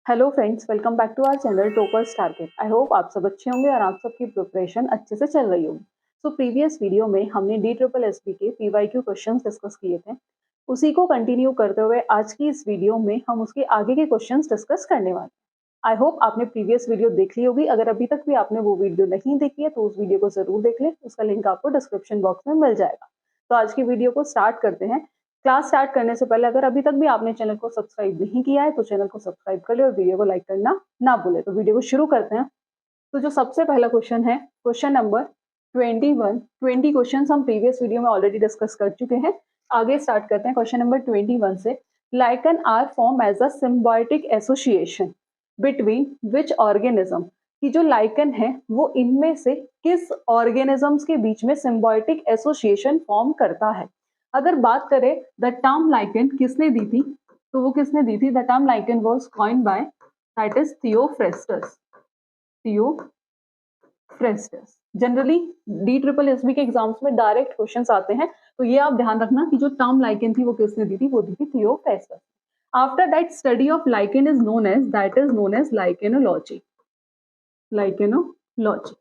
Hello friends, welcome back to our channel toppers target. I hope आप सब अच्छे होंगे और आप सबकी प्रिपरेशन अच्छे से चल रही होगी। सो प्रीवियस वीडियो में हमने DSSB के PYQ क्वेश्चंस डिस्कस किए थे। उसी को कंटिन्यू करते हुए आज की इस वीडियो में हम उसके आगे के क्वेश्चंस डिस्कस करने वाले हैं। आई होप आपने प्रीवियस वीडियो देख ली होगी। अगर अभी तक भी आपने वो वीडियो नहीं देखी है तो उस वीडियो को जरूर देख लें, उसका लिंक आपको डिस्क्रिप्शन बॉक्स में मिल जाएगा। तो आज की वीडियो को स्टार्ट करते हैं। क्लास स्टार्ट करने से पहले अगर अभी तक भी आपने चैनल को सब्सक्राइब नहीं किया है तो चैनल को सब्सक्राइब कर ले और वीडियो को लाइक करना ना भूले। तो वीडियो को शुरू करते हैं। तो जो सबसे पहला क्वेश्चन है, क्वेश्चन नंबर 21। 20 क्वेश्चन हम प्रीवियस वीडियो में ऑलरेडी डिस्कस कर चुके हैं। आगे स्टार्ट करते हैं क्वेश्चन नंबर 21 से। Lichen are form as a symbiotic association between which organism. कि जो लाइकन है वो इनमें से किस ऑर्गेनिजम्स के बीच में सिम्बायोटिक एसोसिएशन फॉर्म करता है। अगर बात करें द टर्म लाइकन किसने दी थी, तो वो किसने दी थी? The term lichen was coined by that is Theophrastus. Theophrastus. Generally DSSB के एग्जाम्स में डायरेक्ट क्वेश्चंस आते हैं, तो ये आप ध्यान रखना कि जो टर्म लाइकन थी वो किसने दी थी? वो दी थी Theophrastus. After that study of lichen is known as lichenology. Lichenology,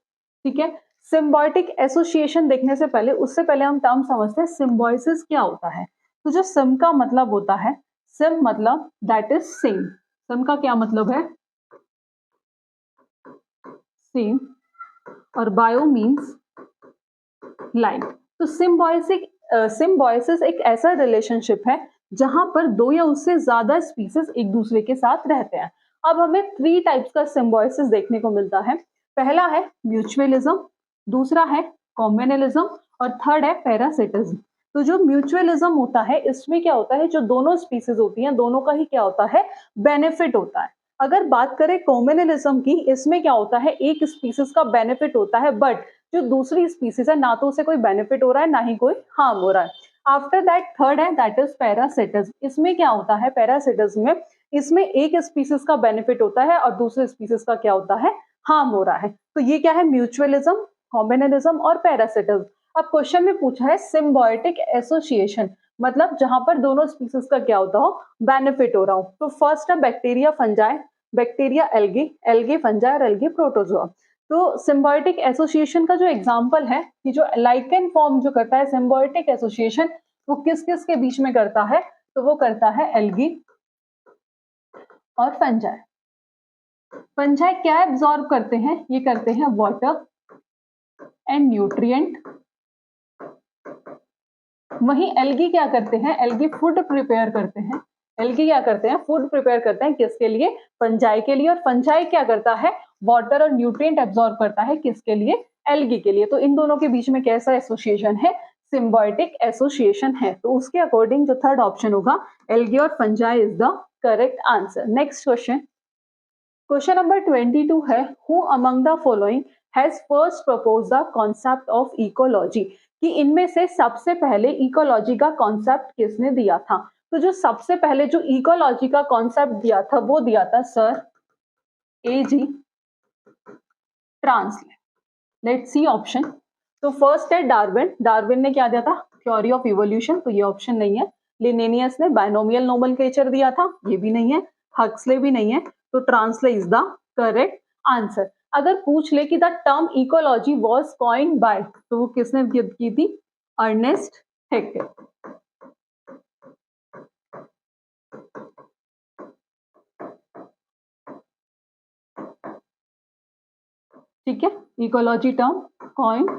ठीक है। सिम्बायोटिक एसोसिएशन देखने से पहले, उससे पहले हम टर्म समझते हैं सिम्बायोसिस क्या होता है। तो जो सिम का मतलब होता है, सिम मतलब दैट इज सिंग। सिम का क्या मतलब है? सिम। और बायो मीन्स लाइक। तो सिम्बायोसिस एक ऐसा रिलेशनशिप है जहां पर दो या उससे ज्यादा स्पीसीज एक दूसरे के साथ रहते हैं। अब हमें 3 टाइप्स का सिम्बायोसिस देखने को मिलता है। पहला है म्यूचुअलिज्म, दूसरा है कॉम्युनलिज्म और थर्ड है पैरासिटिज्म। तो जो म्यूचुअलिज्म होता है, इसमें क्या होता है, जो दोनों स्पीसीज होती हैं दोनों का ही क्या होता है? बेनिफिट होता है। अगर बात करें कॉम्युनलिज्म की, इसमें क्या होता है, एक स्पीसीज का बेनिफिट होता है बट जो दूसरी स्पीसीज है ना तो उसे कोई बेनिफिट हो रहा है ना ही कोई हार्म हो रहा है। आफ्टर दैट थर्ड है दैट इज पैरासिटिज्म। इसमें क्या होता है? पैरासिटिज्म में इसमें एक स्पीसीज का बेनिफिट होता है और दूसरे स्पीसीज का क्या होता है? हार्म हो रहा है। तो ये क्या है? म्यूचुअलिज्म, कॉम्युनलिज्म और पैरासिटिज्म। अब क्वेश्चन में पूछा है सिम्बायोटिक एसोसिएशन, मतलब जहां पर दोनों स्पीसीज का क्या होता हो? बेनिफिट हो रहा हो। तो फर्स्ट है bacteria fungi, bacteria algae, algae fungi और एल्गी प्रोटोजोआ। तो सिम्बायोटिक एसोसिएशन का जो एग्जांपल है कि जो लाइकेन फॉर्म जो करता है सिम्बायोटिक एसोसिएशन, वो किस किस के बीच में करता है? तो वो करता है एल्गी और फंजाई। फंजाई क्या एब्जॉर्ब करते हैं? ये करते हैं वाटर एंड न्यूट्रिएंट। वहीं एल्गी क्या करते हैं? एल्गी फूड प्रिपेयर करते हैं। एल्गी क्या करते हैं? फूड प्रिपेयर करते हैं। किसके लिए? फंजाई के लिए। और फंजाई क्या करता है? वाटर और न्यूट्रिएंट एब्जॉर्ब करता है। किसके लिए? एल्गी के लिए। तो इन दोनों के बीच में कैसा एसोसिएशन है? सिम्बायोटिक एसोसिएशन है। तो उसके अकॉर्डिंग जो थर्ड ऑप्शन होगा, एल्गी और fungi is the correct answer. Next question, question number 22 है, who among the following has first propose the concept of ecology. कि इनमें से सबसे पहले इकोलॉजी का कॉन्सेप्ट किसने दिया था? तो जो सबसे पहले जो इकोलॉजी का कॉन्सेप्ट दिया था वो दिया था sir A.G. Translate. Let's see option. तो फर्स्ट है डार्विन। डार्विन ने क्या दिया था? Theory of evolution. तो ये ऑप्शन नहीं है। लिनेनियस ने बायनोमियल नोमेनक्लेचर दिया था। ये भी नहीं है। हक्सले भी नहीं है। तो ट्रांसले इज द करेक्ट आंसर। अगर पूछ ले कि the term ecology was coined bye, तो वो किसने की थी? अर्नेस्ट हेक्यल। ठीक है, इकोलॉजी टर्म कॉइन्ड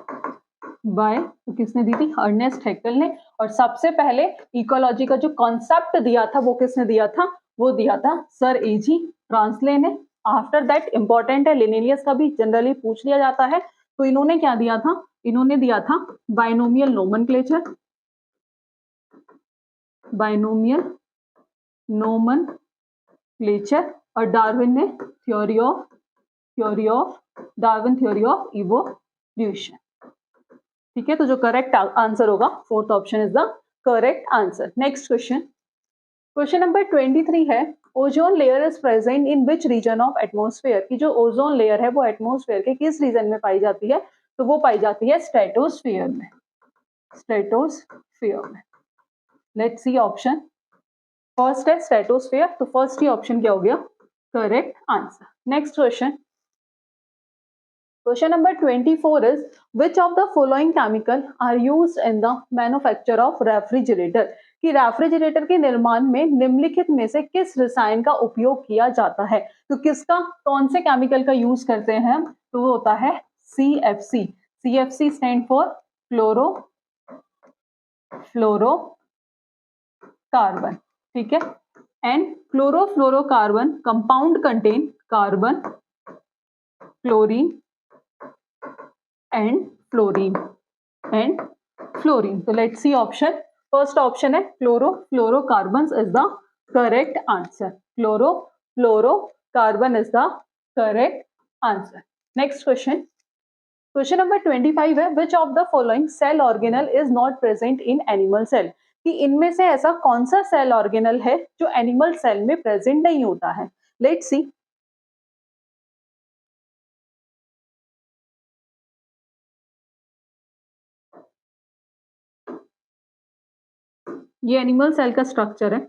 बाय तो किसने दी थी? अर्नेस्ट हेक्यल ने। और सबसे पहले इकोलॉजी का जो कॉन्सेप्ट दिया था वो किसने दिया था? वो दिया था सर A.G. ट्रांसले ने। आफ्टर दैट इंपॉर्टेंट है, लिनेनियस का भी जनरली पूछ लिया जाता है। तो इन्होंने क्या दिया था? इन्होंने दिया था बायनोमियल नोमेनक्लेचर। Binomial nomenclature. और डार्विन ने theory of Darwin theory of evolution. ठीक है, तो जो करेक्ट आंसर होगा fourth option is the correct answer. Next question, question number 23 है, ozone layer is present in which region of atmosphere. की जो ओजोन लेयर है वो एटमॉस्फेयर के किस रीजन में पाई जाती है? तो वो पाई जाती है स्ट्रेटोस्फीयर में। स्ट्रेटोस्फीयर में। Let's see option. फर्स्ट है स्ट्रेटोस्फीयर, तो फर्स्ट ही ऑप्शन क्या हो गया? correct answer. Next question. Question number 24 is, which of the following chemical are used in the manufacture of refrigerator? कि रेफ्रिजरेटर के निर्माण में निम्नलिखित में से किस रसायन का उपयोग किया जाता है? तो किसका, कौन से केमिकल का यूज करते हैं हम? तो वो होता है CFC. CFC stand for fluorofluorocarbon, ठीक है. And chlorofluorocarbon compound contain carbon, chlorine and fluorine तो let's see option. First option है chlorofluorocarbon is the correct answer. Chlorofluorocarbon is the correct answer. Next question. Question number 25 है, which of the following cell organelle is not present in animal cell? कि इनमें से ऐसा कौन सा cell organelle है जो एनिमल सेल में प्रेजेंट नहीं होता है? Let's see. ये एनिमल सेल का स्ट्रक्चर है.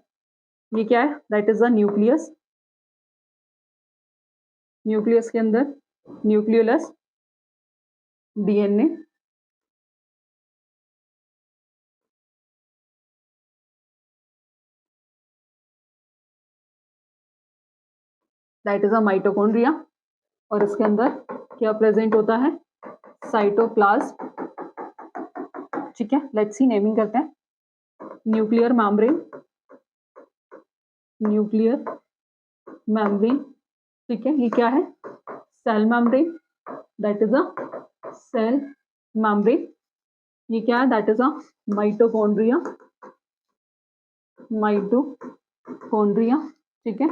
ये क्या है? That is the nucleus. Nucleus के अंदर nucleolus, DNA, that is a mitochondria. और इसके अंदर क्या प्रेजेंट होता है? साइटोप्लाज्म, ठीक है. लेट्स सी, नेमिंग करते हैं. न्यूक्लियर मेम्ब्रेन, ठीक है. ये क्या है? Cell membrane, that is a cell membrane. ये क्या है? दैट इज अ माइटोकॉन्ड्रिया, ठीक है.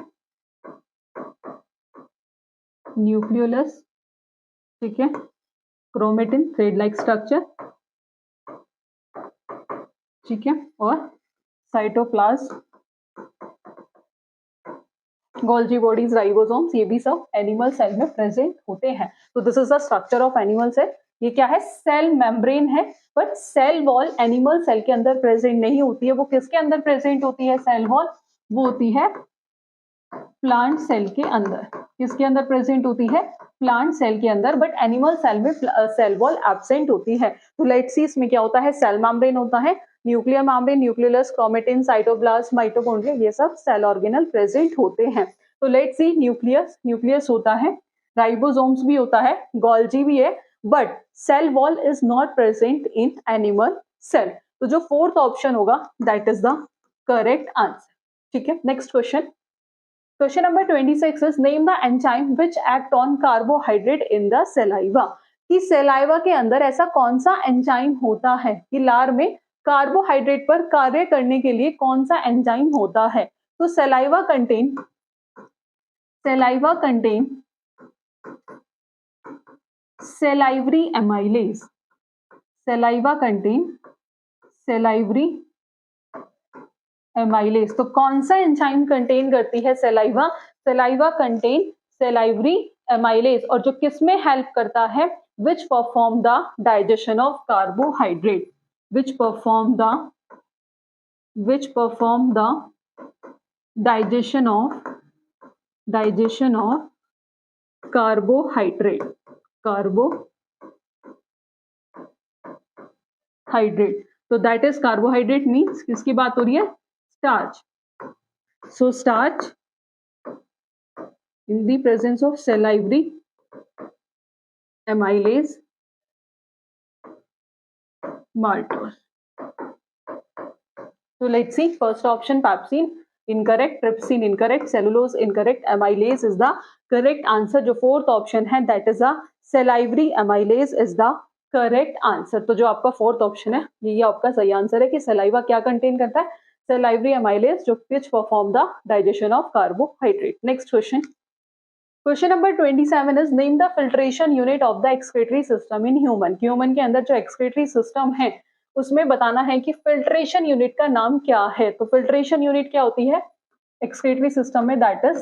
न्यूक्लियोलस, ठीक है. क्रोमेटिन, थ्रेड लाइक स्ट्रक्चर, ठीक है. और साइटोप्लाज्म, गोल्जी बॉडीज, राइबोसोम्स, ये भी सब एनिमल सेल में प्रेजेंट होते हैं. तो this is the structure of animal cell. ये क्या है? सेल मेम्ब्रेन है. But cell wall animal cell के अंदर प्रेजेंट नहीं होती है. वो किसके अंदर प्रेजेंट होती है सेल वॉल? वो होती है प्लांट सेल के अंदर. किसके अंदर प्रेजेंट होती है? प्लांट सेल के अंदर. बट एनिमल सेल में सेल वॉल एब्सेंट होती है. तो लेट्स सी, इसमें क्या होता है? सेल मेम्ब्रेन होता है, nuclear membrane, nucleolus, chromatin, cytoplasm, mitochondria, ये सब सेल ऑर्गेनल प्रेजेंट होते हैं. तो लेट्स सी, न्यूक्लियस होता है, राइबोसोम्स भी होता है, गोल्जी भी है, but cell wall is not present in animal cell. तो जो फोर्थ ऑप्शन होगा that is the correct answer, ठीक है. Next question. Question number 26 is, name the enzyme which act on carbohydrate in the saliva. कि saliva के अंदर ऐसा कौन सा एंजाइम होता है कि लार में कार्बोहाइड्रेट पर कार्य करने के लिए कौन सा एंजाइम होता है? तो saliva contain salivary amylase. saliva contain salivary amylase. तो कौन सा एंजाइम कंटेन करती है saliva? Saliva contain salivary amylase. और जो किसमें हेल्प करता है? Which perform the digestion of carbohydrate. Which perform the digestion of carbohydrate. तो दैट इज कार्बोहाइड्रेट मीन्स किसकी बात हो रही है? Starch. So starch in the presence of salivary amylase maltose. So let's see. First option, pepsin incorrect, trypsin incorrect, cellulose incorrect, amylase is the correct answer. जो fourth option है that is a salivary amylase is the correct answer. तो जो आपका fourth option है ये आपका सही answer है कि सलाइवा क्या कंटेन करता है? salivary amylase जो which perform the digestion of carbohydrate. Next question. Question number 27 is, name the filtration unit of the excretory system in human. Human के अंदर जो excretory system है उसमें बताना है कि filtration unit का नाम क्या है. तो filtration unit क्या होती है excretory system में? that is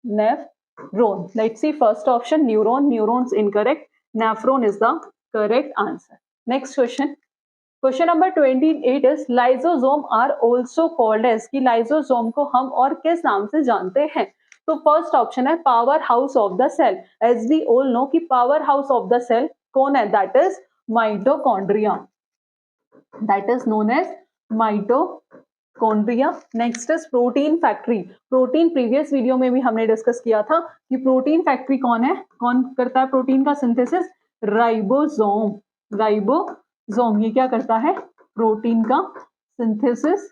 nephron. Let's see, first option neurons incorrect, nephron is the correct answer. Next question. Question number 28 is lysosome are also called as, कि लाइसोसोम को हम और किस नाम से जानते हैं? तो फर्स्ट ऑप्शन है power house of the cell. As we all know कि power house of the cell कौन है? That is mitochondria, that is known as mitochondria. Next is protein factory. Protein previous video में भी हमने discuss किया था कि प्रोटीन फैक्ट्री कौन है, कौन करता है प्रोटीन का सिंथेसिस? राइबोसोम। राइबोसोम ये क्या करता है? प्रोटीन का सिंथेसिस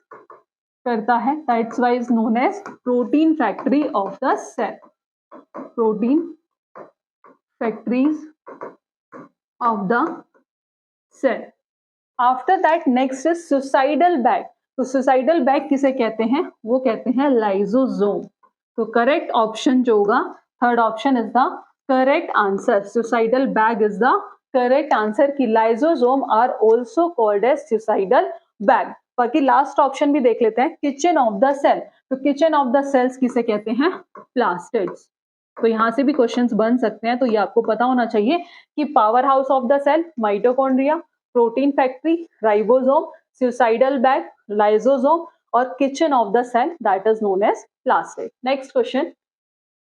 करता है, that's why is known as protein factory of the cell. Protein factories of the cell. After that next is suicidal bag. तो सुसाइडल बैग किसे कहते हैं? वो कहते हैं लाइसोसोम। तो करेक्ट ऑप्शन जो होगा third option is the correct answer. Suicidal bag is the correct answer कि lysosome are also called as suicidal bag. बाकी लास्ट ऑप्शन भी देख लेते हैं, किचन ऑफ द सेल। तो किचन ऑफ द सेल्स किसे कहते हैं? प्लास्टिड्स। तो यहां से भी क्वेश्चंस बन सकते हैं, तो ये आपको पता होना चाहिए कि power house of the cell mitochondria, protein factory ribosome, suicidal bag lysosome और kitchen of the cell that is known as plastid. Next question,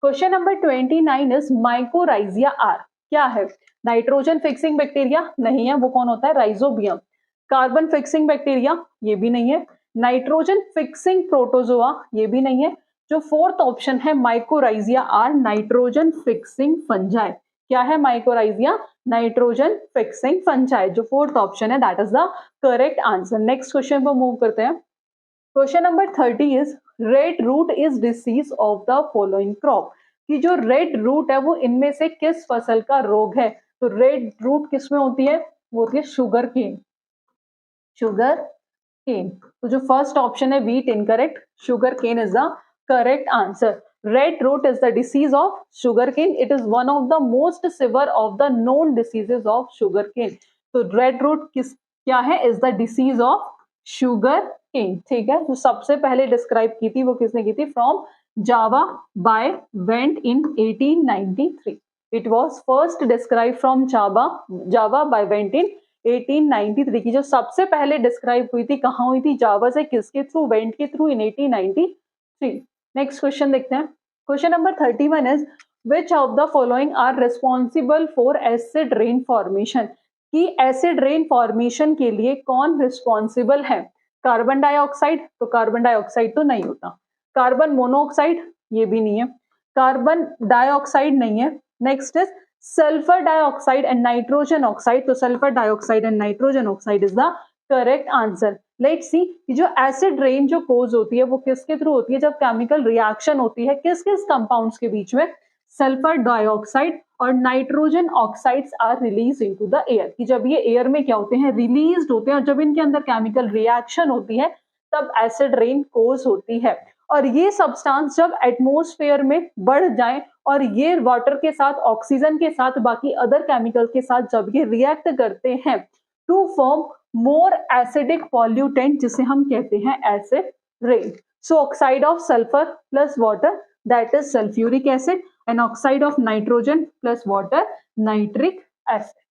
question number 29 is mycorrhizae are क्या है? नाइट्रोजन फिक्सिंग बैक्टीरिया नहीं है, वो कौन होता है? Rhizobium. Carbon fixing bacteria ये भी नहीं है। नाइट्रोजन फिक्सिंग प्रोटोजोआ ये भी नहीं है। जो फोर्थ ऑप्शन है mycorrhizae are nitrogen fixing fungi. क्या है माइकोराइजिया? Nitrogen fixing fungi. जो फोर्थ ऑप्शन है that is the correct answer. Next question पर मूव करते हैं। Question number 30 is red root is disease of the following crop, कि जो रेड रूट है वो इनमें से किस फसल का रोग है? तो रेड रूट किसमें होती है? वो होती है शुगर केन। Sugar cane. तो जो फर्स्ट ऑप्शन है wheat incorrect, sugarcane is the correct answer. Red root is the disease of sugarcane. It is one of the most severe of the known diseases of sugarcane. तो red root किस क्या है? Is the disease of sugarcane. ठीक है, जो सबसे पहले describe की थी वो किसने की थी? From Java by Went in 1893। It was first describe from Java by Went in 1893 की जो सबसे पहले डिस्क्राइब हुई थी कहाँ हुई थी? जावा से किसके थ्रू? वेंट के थ्रू इन 1893। नेक्स्ट क्वेश्चन देखते हैं। Question number 31 is which of the following are responsible for acid rain formation, कि एसिड रेन फॉर्मेशन के लिए कौन रिस्पॉन्सिबल है? कार्बन डाइऑक्साइड, तो कार्बन डाइऑक्साइड तो नहीं होता। कार्बन मोनोऑक्साइड ये भी नहीं है। कार्बन डाइऑक्साइड नहीं है। Next is sulphur dioxide and nitrogen oxide. तो sulphur dioxide and nitrogen oxide is the correct answer. Let's see कि जो एसिड रेन जो कोज होती है वो किसके थ्रू होती है? जब केमिकल रिएक्शन होती है किस किस कंपाउंड्स के बीच में? सल्फर डाइऑक्साइड और nitrogen oxides are release into the air, कि जब ये एयर में क्या होते हैं? रिलीज होते हैं, और जब इनके अंदर केमिकल रिएक्शन होती है तब एसिड रेन कोज होती है। और ये सब्सटेंस जब एटमॉस्फेयर में बढ़ जाए और ये वाटर के साथ, ऑक्सीजन के साथ, बाकी अदर केमिकल के साथ जब ये रिएक्ट करते हैं to form more acidic pollutant जिसे हम कहते हैं acid rain. So oxide of sulphur plus water that is sulphuric acid and oxide of nitrogen plus water nitric acid.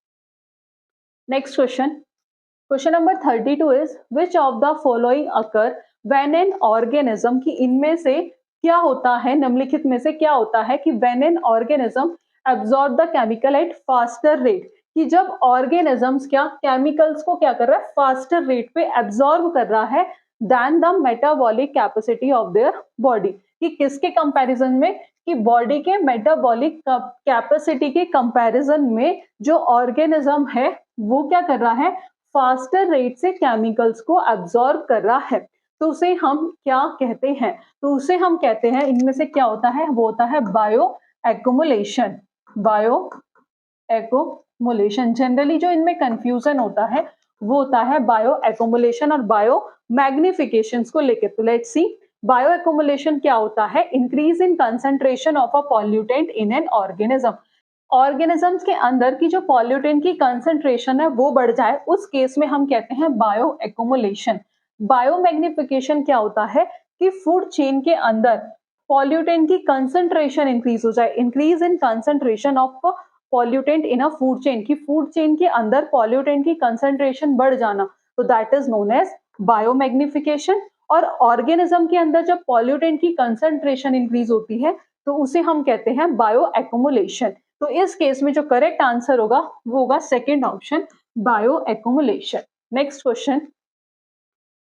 Next question, question number 32 is which of the following occur when an organism, की इनमें से क्या होता है? निम्नलिखित में से क्या होता है कि when an organism absorb the chemical eight faster rate, कि जब ऑर्गेनिजम्स क्या केमिकल्स को क्या कर रहा है? फास्टर रेट पे एब्जॉर्ब कर रहा है then the metabolic capacity of their body, कि किसके कंपैरिजन में? कि बॉडी के मेटाबॉलिक कैपेसिटी के कंपैरिजन में जो ऑर्गेनिज्म है वो क्या कर रहा है? फास्टर रेट से केमिकल्स को एब्जॉर्ब कर रहा है। तो उसे हम क्या कहते हैं? तो उसे हम कहते हैं, इनमें से क्या होता है? वो होता है bio accumulation. Bio accumulation. Generally जो इनमें कंफ्यूजन होता है वो होता है बायो एक्युमुलेशन और बायो मैग्निफिकेशन को लेकर। तो लेट्स सी बायो एक्युमुलेशन क्या होता है? Increase in concentration of a pollutant in an organism. Organisms के अंदर की जो पॉल्यूटेंट की कंसंट्रेशन है वो बढ़ जाए, उस केस में हम कहते हैं बायो एक्युमुलेशन। बायो मैग्निफिकेशन क्या होता है? कि फूड चेन के अंदर पॉल्यूटेंट की कंसंट्रेशन इंक्रीज हो जाए। Increase in concentration of pollutant in a food chain, की फूड चेन के अंदर पॉल्यूटेंट की कंसंट्रेशन बढ़ जाना, तो that is known as biomagnification. और ऑर्गेनिज्म के अंदर जब पॉल्यूटेंट की कंसंट्रेशन इंक्रीज होती है तो उसे हम कहते हैं बायो एक्युमुलेशन। तो इस केस में जो करेक्ट आंसर होगा वो होगा second option, bio accumulation. Next question,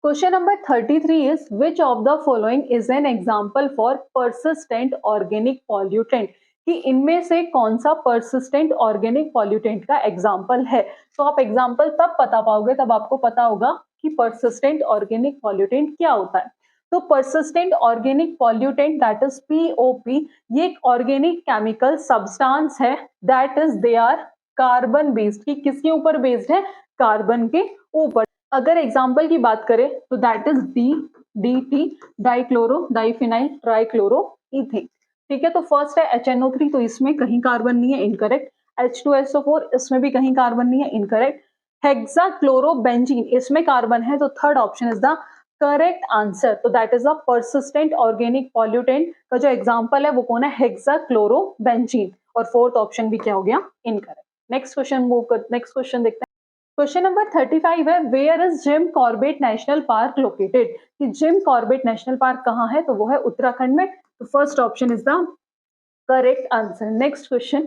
question number 33 is which of the following is an example for persistent organic pollutant, कि इनमें से कौन सा persistent organic pollutant का एग्जाम्पल है। तो आप एग्जाम्पल तब बता पाओगे तब आपको पता होगा कि persistent organic pollutant क्या होता है। तो persistent organic pollutant that is POP, ये एक organic chemical substance है that is they are carbon based, कि किसके ऊपर बेस्ड है, कार्बन के ऊपर। अगर एग्जाम्पल की बात करें तो that is DDT, dichloro diphenyl trichloro ethane. ठीक है, तो फर्स्ट है HNO3, तो इसमें कहीं कार्बन नहीं है, इनकरेक्ट। H2SO4, इसमें भी कहीं कार्बन नहीं है, इनकरेक्ट। हेक्साक्लोरोबेंजीन, इसमें कार्बन है, तो third option is the correct answer. तो that is the persistent organic pollutant का जो एग्जाम्पल है वो कौन है, हेक्साक्लोरोबेंजीन। और फोर्थ ऑप्शन भी क्या हो गया, इनकरेक्ट। नेक्स्ट क्वेश्चन मूव कर, नेक्स्ट क्वेश्चन देखते हैं। क्वेश्चन नंबर 35 है where is Jim Corbett National Park located, कि जिम कॉर्बेट नेशनल पार्क कहाँ है, तो वो है उत्तराखंड में। तो first option is the correct answer. Next question,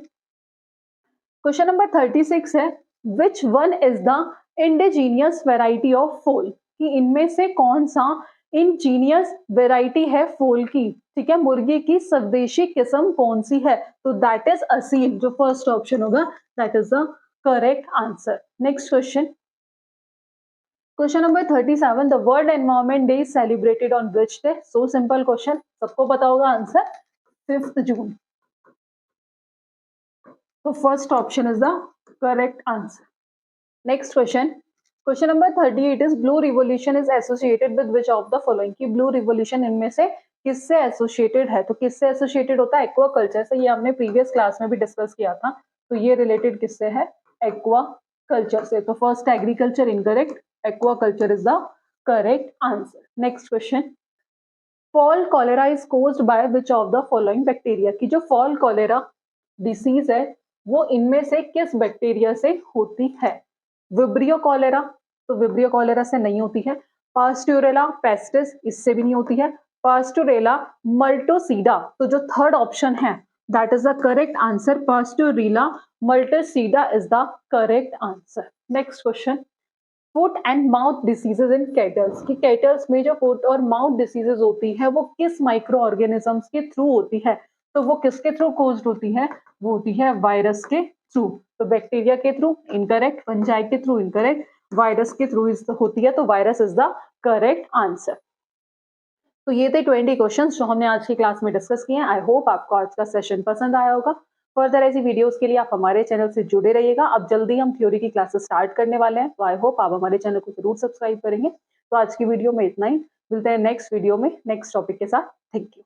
question number 36 है which one is the indigenous variety of fowl, कि इनमें से कौन सा इंजीनियस वेराइटी है फोल की। ठीक है, मुर्गी की स्वदेशी किस्म कौन सी है, तो दैट इज असील, जो फर्स्ट ऑप्शन होगा that is the correct answer. Next question, question number 37 the world environment day is celebrated on which day. So simple question, सबको पता होगा आंसर, 5 जून। तो first option is the correct answer. Next question, question number 38 is blue revolution is associated with which of the following, की blue revolution इनमें से किससे associated है। तो किससे एसोसिएटेड होता है, एक्वाकल्चर से। ये हमने प्रीवियस क्लास में भी डिस्कस किया था। तो ये रिलेटेड किससे है, एक्वाकल्चर से। तो first agriculture incorrect, aquaculture is the correct answer. Next question, fall cholera is caused by which of the following bacteria, की जो फॉल कॉलेरा डिसीज है वो इनमें से किस बैक्टीरिया से होती है। विब्रियो कॉलेरा, तो विब्रियो कॉलेरा से नहीं होती है। पास्टुरेला पेस्टिस, इससे भी नहीं होती है। पास्टुरेला मल्टोसीडा, तो जो थर्ड ऑप्शन है that is the correct answer, Pasteurella multocida is the correct answer. Next question, foot and mouth diseases in cattles, की कैटल्स में जो फुट और माउथ डिसीजेज होती है वो किस माइक्रो ऑर्गेनिजम्स के थ्रू होती है। तो वो किसके थ्रू कोज्ड होती है, वो होती है वायरस के थ्रू। तो बैक्टीरिया के थ्रू इनकरेक्ट, फंजाई के थ्रू इनकरेक्ट, वायरस के थ्रू होती है, तो virus is the correct answer. तो ये थे 20 क्वेश्चंस जो हमने आज की क्लास में डिस्कस किए हैं। आई होप आपको आज का सेशन पसंद आया होगा। फर्दर ऐसी वीडियोस के लिए आप हमारे चैनल से जुड़े रहिएगा। अब जल्दी हम थ्योरी की क्लासेस स्टार्ट करने वाले हैं, तो आई होप आप हमारे चैनल को जरूर सब्सक्राइब करेंगे। तो आज की वीडियो में इतना ही, मिलते हैं नेक्स्ट वीडियो में नेक्स्ट टॉपिक के साथ। Thank you.